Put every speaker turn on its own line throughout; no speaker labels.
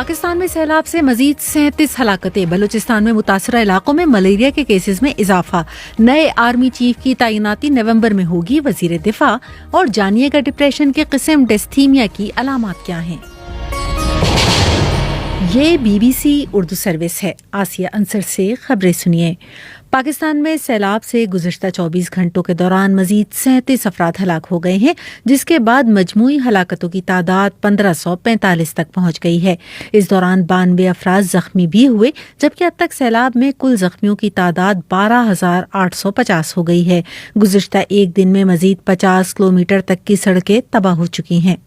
पाकिस्तान में सैलाब से मजीद 37 हलाकतें। बलूचिस्तान में मुतासरा इलाकों में मलेरिया के केसेस में इजाफा। नए आर्मी चीफ की तैनाती नवंबर में होगी। वजीर दिफा और जानिएगा डिप्रेशन के किस्म डिस्थीमिया की अलामात क्या हैं। ये BBC उर्दू सर्विस है। आसिया अंसर से खबरें सुनिए। पाकिस्तान में सैलाब से गुज़श्ता 24 घंटों के दौरान मजीद 37 अफराद हलाक हो गए हैं, जिसके बाद मजमूई हलाकतों की तादाद 1545 तक पहुंच गई है। इस दौरान 92 अफराद जख्मी भी हुए, जबकि अब तक सैलाब में कुल जख्मियों की तादाद 12,850 हो गई है। गुज़श्ता एक दिन में मजीद 50 किलोमीटर तक की सड़कें तबाह हो चुकी हैं।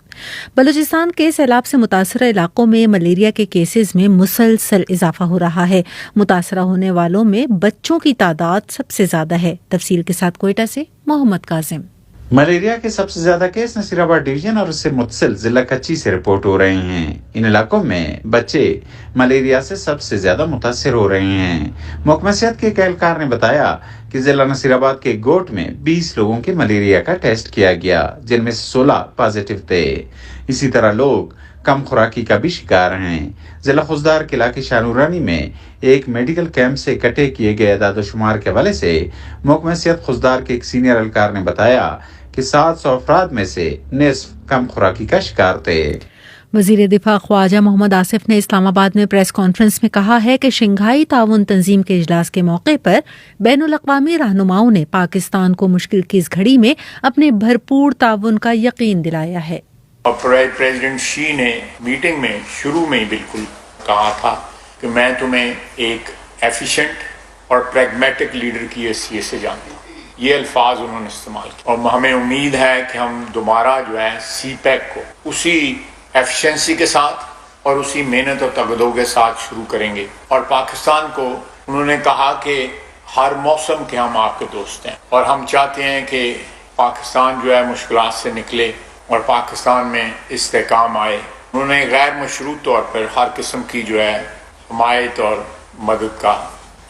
बलूचिस्तान के सैलाब से मुतासरा इलाकों में मलेरिया के केसेस में मुसलसल इजाफा हो रहा है। मुतासरा होने वालों में बच्चों की तादाद सबसे ज्यादा है। तफसील के साथ कोयटा से मोहम्मद काजिम।
मलेरिया के सबसे ज्यादा केस नसीराबाद डिवीजन और उससे मुतसिल जिला कच्ची से रिपोर्ट हो रहे हैं। इन इलाकों में बच्चे मलेरिया से सबसे ज्यादा मुतासर हो रहे हैं। महकमा सेहत के एक एहलकार ने बताया कि जिला नसीराबाद के गोट में 20 लोगों के मलेरिया का टेस्ट किया गया, जिनमें से 16 पॉजिटिव थे। इसी तरह लोग कम खुराकी का भी शिकार हैं। जिला खुजदार के इलाके शानूरानी में एक मेडिकल कैंप से इकट्ठे किए गए अदाद-ओ-शुमार के हवाले से महकमा सेहत खुजदार के एक सीनियर एहलकार ने बताया कि 700 अफराद में से निस्फ कम खुराकी का शिकार थे।
वजीर दिफा ख्वाजा मोहम्मद आसिफ ने इस्लामाबाद में प्रेस कॉन्फ्रेंस में कहा है कि शंघाई ताउन तंजीम के इजलास के मौके पर बैनुल-अक़वामी रहनुमाओं ने पाकिस्तान को मुश्किल की इस घड़ी में अपने भरपूर ताउन का यकीन दिलाया है।
प्रेसिडेंट शी ने मीटिंग में शुरू में ही बिल्कुल कहा था कि मैं तुम्हें एक एफिशिएंट और प्रैग्मेटिक लीडर की हैसियत से जानता हूँ। ये अल्फाज उन्होंने इस्तेमाल किए और हमें उम्मीद है कि हम दोबारा जो है CPEC को उसी एफिशिएंसी के साथ और उसी मेहनत और तगदो के साथ शुरू करेंगे। और पाकिस्तान को उन्होंने कहा कि हर मौसम के हम आपके दोस्त हैं और हम चाहते हैं कि पाकिस्तान जो है मुश्किलात से निकले और पाकिस्तान में इस्तेकाम आए। उन्होंने गैर मशरूत तौर पर हर किस्म की जो है हमायत और मदद का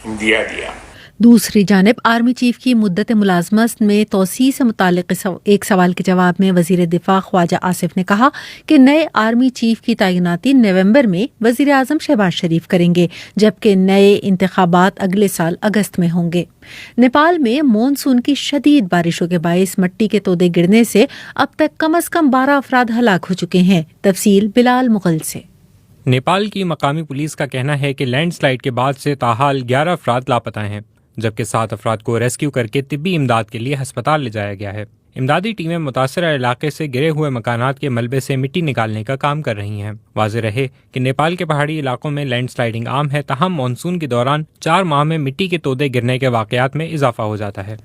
इंदिया दिया।
दूसरी जानिब आर्मी चीफ की मुद्दत मुलाजमत में तोसी से मुतालिक एक सवाल के जवाब में वजीर दिफा ख्वाजा आसिफ ने कहा कि नए आर्मी चीफ की तैनाती नवंबर में वजीर आजम शहबाज शरीफ करेंगे, जबकि नए इंतखाबात अगले साल अगस्त में होंगे। नेपाल में मॉनसून की शदीद बारिशों के बायस मिट्टी के तोदे गिरने से अब तक कम से कम 12 अफराद हलाक हो चुके हैं। तफसील बिलाल मुगल से।
नेपाल की मकामी पुलिस का कहना है कि लैंडस्लाइड के बाद से ताहाल 11 अफराद लापता हैं, जबकि 7 अफराद को रेस्क्यू करके तिब्बी इमदाद के लिए हस्पताल ले जाया गया है। इमदादी टीमें मुतासरा इलाके से गिरे हुए मकानात के मलबे से मिट्टी निकालने का काम कर रही हैं। वाज़ेह रहे कि नेपाल के पहाड़ी इलाकों में लैंडस्लाइडिंग आम है, ताहम मानसून के दौरान 4 माह में मिट्टी के तोदे गिरने के वाक़यात में इजाफा हो जाता है।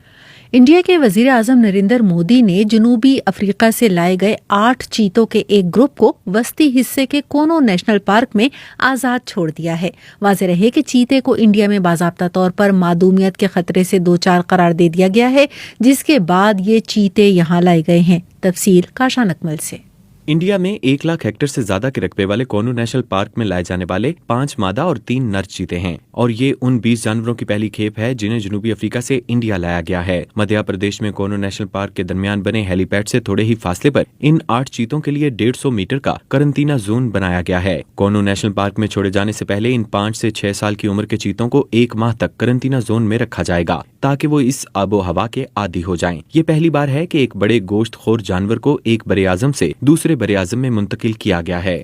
इंडिया के वजीर आजम नरेंद्र मोदी ने जनूबी अफ्रीका से लाए गए 8 चीतों के एक ग्रुप को वस्ती हिस्से के कोनो नेशनल पार्क में आज़ाद छोड़ दिया है। वाज़ेह रहे कि चीते को इंडिया में बाज़ाब्ता तौर पर मादूमियत के खतरे से 2-4 करार दे दिया गया है, जिसके बाद ये चीते यहाँ लाए गए हैं। तफसील काशान अकमल से।
इंडिया में 1 लाख हेक्टेयर से ज्यादा के रकबे वाले कोनू नेशनल पार्क में लाए जाने वाले 5 मादा और 3 नर चीते हैं और ये उन 20 जानवरों की पहली खेप है जिन्हें जनूबी अफ्रीका से इंडिया लाया गया है। मध्य प्रदेश में कोनू नेशनल पार्क के दरमियान बने हेलीपैड से थोड़े ही फासले पर इन 8 चीतों के लिए 150 मीटर का करंटीना जोन बनाया गया है। कोनू नेशनल पार्क में छोड़े जाने से पहले इन 5 से 6 साल की उम्र के चीतों को 1 माह तक करंटीना जोन में रखा जाएगा ताकि वो इस आबो हवा के आदी हो जाएं। ये पहली बार है कि एक बड़े गोश्तखोर जानवर को एक बरे आजम से दूसरे बरे आजम में मुंतकिल किया गया है।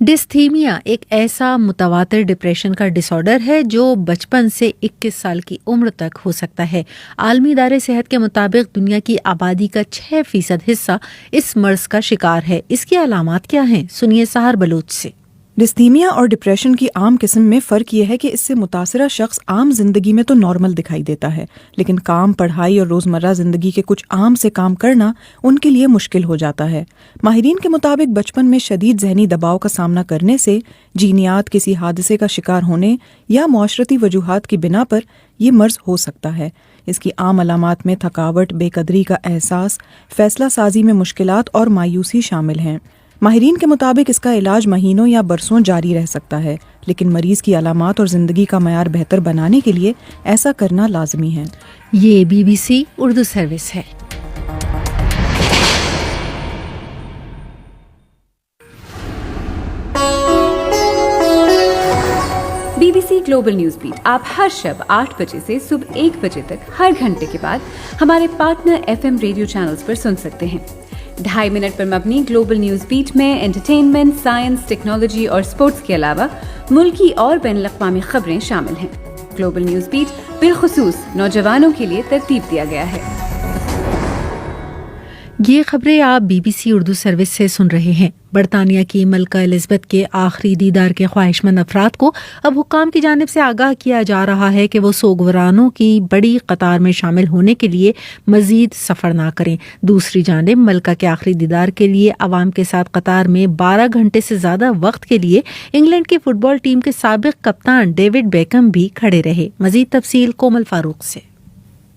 डिस्थीमिया एक ऐसा मुतवातिर डिप्रेशन का डिसऑर्डर है जो बचपन से 21 साल की उम्र तक हो सकता है। आलमी इदारे सेहत के मुताबिक दुनिया की आबादी का 6% हिस्सा इस मर्ज का शिकार है। इसकी अलामात क्या हैं? सुनिए सहर बलूच से।
डिस्थीमिया और डिप्रेशन की आम किस्म में फ़र्क यह है कि इससे मुतासरा शख्स आम जिंदगी में तो नॉर्मल दिखाई देता है, लेकिन काम, पढ़ाई और रोज़मर्रा ज़िंदगी के कुछ आम से काम करना उनके लिए मुश्किल हो जाता है। माहिरीन के मुताबिक बचपन में शदीद जहनी दबाव का सामना करने से, जीनियात, किसी हादसे का शिकार होने या मुआशरती वजूहात की बिना पर ये मर्ज हो सकता है। इसकी आम अलामात में थकावट, बेकदरी का एहसास, फैसला साजी में मुश्किलात और मायूसी शामिल हैं। माहिरीन के मुताबिक इसका इलाज महीनों या बरसों जारी रह सकता है, लेकिन मरीज की अलामात और जिंदगी का मयार बेहतर बनाने के लिए ऐसा करना लाजमी है।
ये BBC उर्दू सर्विस है।
BBC ग्लोबल न्यूज़ बीट आप हर शब 8 बजे से सुबह 1 बजे तक हर घंटे के बाद हमारे पार्टनर FM रेडियो चैनल्स पर सुन सकते हैं। 2.5 मिनट पर मबनी ग्लोबल न्यूज़ बीट में एंटरटेनमेंट, साइंस, टेक्नोलॉजी और स्पोर्ट्स के अलावा मुल्की और बैनुल-अक़वामी खबरें शामिल हैं। ग्लोबल न्यूज़ बीट बिलखुसूस नौजवानों के लिए तरतीब दिया गया है।
ये खबरें आप BBC उर्दू सर्विस से सुन रहे हैं। बरतानिया की मलका एलिज़ाबेथ के आखिरी दीदार के ख्वाहिशमंद अफराद को अब हुक्काम की जानिब से आगाह किया जा रहा है कि वो सोगवारानों की बड़ी कतार में शामिल होने के लिए मजीद सफ़र ना करें। दूसरी जानिब मलका के आखिरी दीदार के लिए अवाम के साथ कतार में 12 घंटे से ज़्यादा वक्त के लिए इंग्लैंड की फुटबॉल टीम के साबिक कप्तान डेविड बेकम भी खड़े रहे। मजीद तफसील कोमल फारूक से।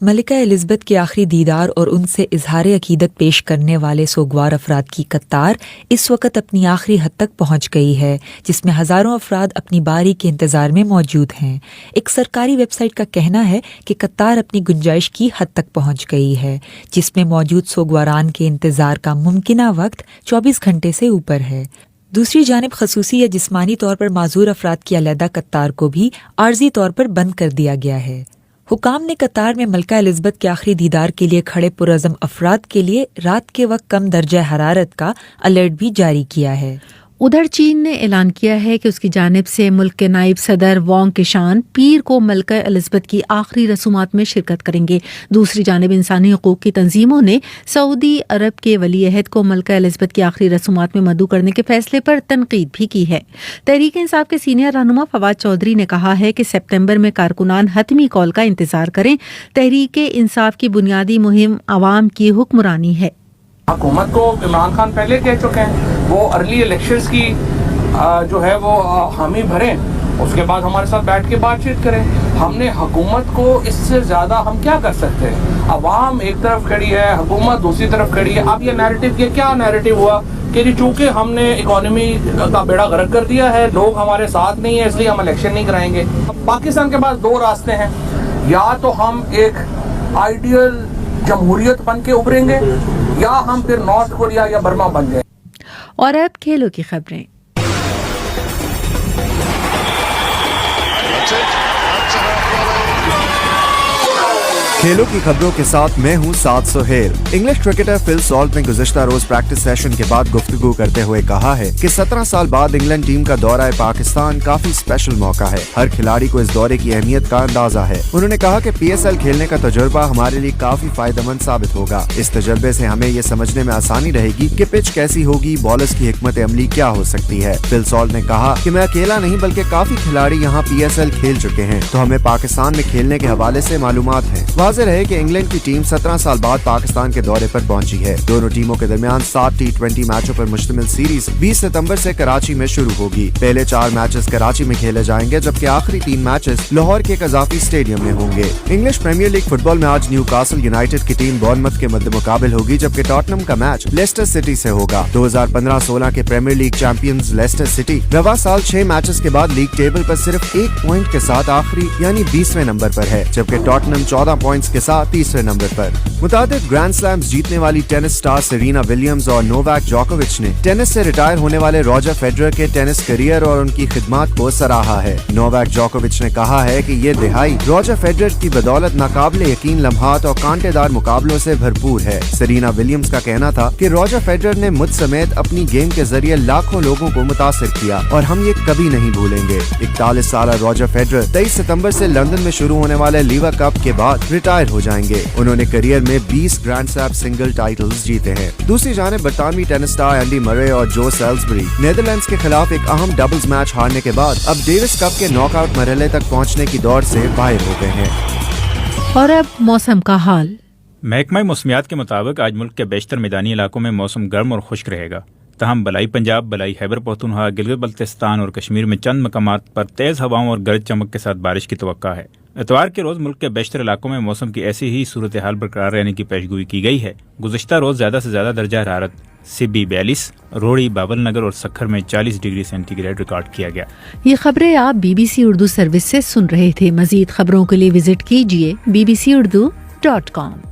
मलिका एलिज़ाबेथ के आखिरी दीदार और उनसे इजहार अकीदत पेश करने वाले सोगवार अफराद की कतार इस वक्त अपनी आखिरी हद तक पहुंच गई है, जिसमें हज़ारों अफराद अपनी बारी के इंतज़ार में मौजूद हैं। एक सरकारी वेबसाइट का कहना है कि कतार अपनी गुंजाइश की हद तक पहुंच गई है, जिसमें मौजूद सोगवारान के इंतज़ार का मुमकिना वक्त 24 घंटे से ऊपर है। दूसरी जानिब खसूसी या जिस्मानी तौर पर माजूर अफराद की अलहदा कतार को भी आर्जी तौर पर बंद कर दिया गया है। हुकाम ने कतार में मलका एलिज़ाबेथ के आखिरी दीदार के लिए खड़े पुरअज़म अफराद के लिए रात के वक्त कम दर्जा हरारत का अलर्ट भी जारी किया है।
उधर चीन ने ऐलान किया है कि उसकी जानिब से मुल्क के नायब सदर वांग किशान पीर को मलका एलिज़ाबेथ की आखिरी रसूमात में शिरकत करेंगे। दूसरी जानिब इंसानी हकूक़ की तंजीमों ने सऊदी अरब के वली अहद को मलका एलिज़ाबेथ की आखिरी रसूमात में मदऊ करने के फैसले पर तनकीद भी की है। तहरीक इंसाफ के सीनियर रहनुमा फवाद चौधरी ने कहा है कि सितंबर में कारकुनान हतमी कॉल का इंतजार करें। तहरीक इंसाफ की बुनियादी मुहिम अवाम की हुक्मरानी है।
हुकूमत को इमरान खान पहले कह चुके हैं वो अर्ली इलेक्शंस की जो है वो हामी भरें, उसके बाद हमारे साथ बैठ के बातचीत करें। हमने हुकूमत को इससे ज़्यादा हम क्या कर सकते हैं? अवाम एक तरफ खड़ी है, हुकूमत दूसरी तरफ खड़ी है। अब ये नैरेटिव, ये क्या नैरेटिव हुआ कि जी चूँकि हमने इकॉनमी का बेड़ा गर्क कर दिया है, लोग हमारे साथ नहीं है, इसलिए हम इलेक्शन नहीं कराएंगे। पाकिस्तान के पास दो रास्ते हैं, या तो हम एक आइडियल जमहूरियत बन के उभरेंगे या हम फिर नॉर्थ कोरिया या बर्मा बन जाए।
और अब खेलों की खबरें।
खेलों की खबरों के साथ मैं हूं Saad Sohail. English cricketer Phil Salt ने गुज़िश्ता रोज प्रैक्टिस सेशन के बाद गुफ्तगू करते हुए कहा है कि 17 साल बाद इंग्लैंड टीम का दौरा पाकिस्तान काफी स्पेशल मौका है। हर खिलाड़ी को इस दौरे की अहमियत का अंदाजा है। उन्होंने कहा कि PSL खेलने का तजुर्बा हमारे लिए काफी फायदेमंद साबित होगा। इस तजुर्बे से हमें ये समझने में आसानी रहेगी कि पिच कैसी होगी, बॉलर्स की हिकमत अमली क्या हो सकती है। फिल सॉल्ट ने कहा कि मैं अकेला नहीं बल्कि काफी खिलाड़ी यहाँ PSL खेल चुके हैं, तो हमें पाकिस्तान में खेलने के हवाले से मालूमात है। वाज़ेह रहे कि इंग्लैंड की टीम 17 साल बाद पाकिस्तान के दौरे पर पहुंची है। दोनों टीमों के दरमियान 7 T20 मैचों पर मुश्तमिल सीरीज 20 सितंबर से कराची में शुरू होगी। पहले 4 मैचेस कराची में खेले जाएंगे, जबकि आखिरी 3 मैचेस लाहौर के कज़ाफी स्टेडियम में होंगे। इंग्लिश प्रीमियर लीग फुटबॉल में आज न्यूकासल यूनाइटेड की टीम बॉर्नमथ के मद्दे मुकाबिल होगी, जबकि टॉटनहम का मैच लेस्टर सिटी से होगा। 2015-16 के premier league champions Leicester City रवा साल 6 मैचेस के बाद लीग टेबल पर सिर्फ 1 पॉइंट के साथ आखिरी यानी 20वें नंबर पर है, जबकि टॉटनहम 14 पॉइंट्स के साथ 3रे नंबर पर। मुतादिद ग्रैंड स्लैम्स जीतने वाली टेनिस स्टार सेरेना विलियम्स और नोवाक जोकोविच ने टेनिस से रिटायर होने वाले रॉजर फेडरर के टेनिस करियर और उनकी खिदमत को सराहा है। नोवाक जोकोविच ने कहा है कि ये दिहाई रॉजर फेडरर की बदौलत नाकाबिले यकीन लम्हात और कांटेदार मुकाबलों से भरपूर है। सेरेना विलियम्स का कहना था कि रॉजर फेडरर ने मुझ समेत अपनी गेम के जरिए लाखों लोगों को मुतासिर किया और हम ये कभी नहीं भूलेंगे। 41 साल रॉजर फेडरर 23 सितंबर से लंदन में शुरू होने वाले लीवर कप के बाद रिटायर हो जाएंगे। उन्होंने करियर में 20 ग्रैंड स्लैम सिंगल टाइटल्स जीते हैं। दूसरी जानिब बरतानवी टेनिस स्टार एंडी मरे और जो सेल्सबरी नेदरलैंड्स के खिलाफ एक अहम डबल्स मैच हारने के बाद अब डेविस कप के नॉकआउट मरहले तक पहुंचने की दौड़ से बाहर हो गए हैं।
और अब मौसम का हाल।
महकमा मौसमियात के मुताबिक आज मुल्क के बेशतर मैदानी इलाकों में मौसम गर्म और खुश्क रहेगा। तहम बलाई पंजाब, बलाई खैबर पख्तूनख्वा, गिलगित बल्तिस्तान और कश्मीर में चंद मकामात पर तेज़ हवाओं और गरज चमक के साथ बारिश की तवक्का है। इतवार के रोज़ मुल्क के बेशतर इलाकों में मौसम की ऐसी ही सूरत हाल बरकरार रहने की पेशगोई की गई है। गुज़श्ता रोज़ ज़्यादा से ज़्यादा दर्जा हरारत सिब्बी 42, रोड़ी, बाबल नगर और सखर में 40 डिग्री सेंटीग्रेड रिकॉर्ड किया गया।
ये खबरें आप BBC उर्दू सर्विस से सुन रहे थे। मज़ीद खबरों के लिए विजिट कीजिए bbcurdu.com।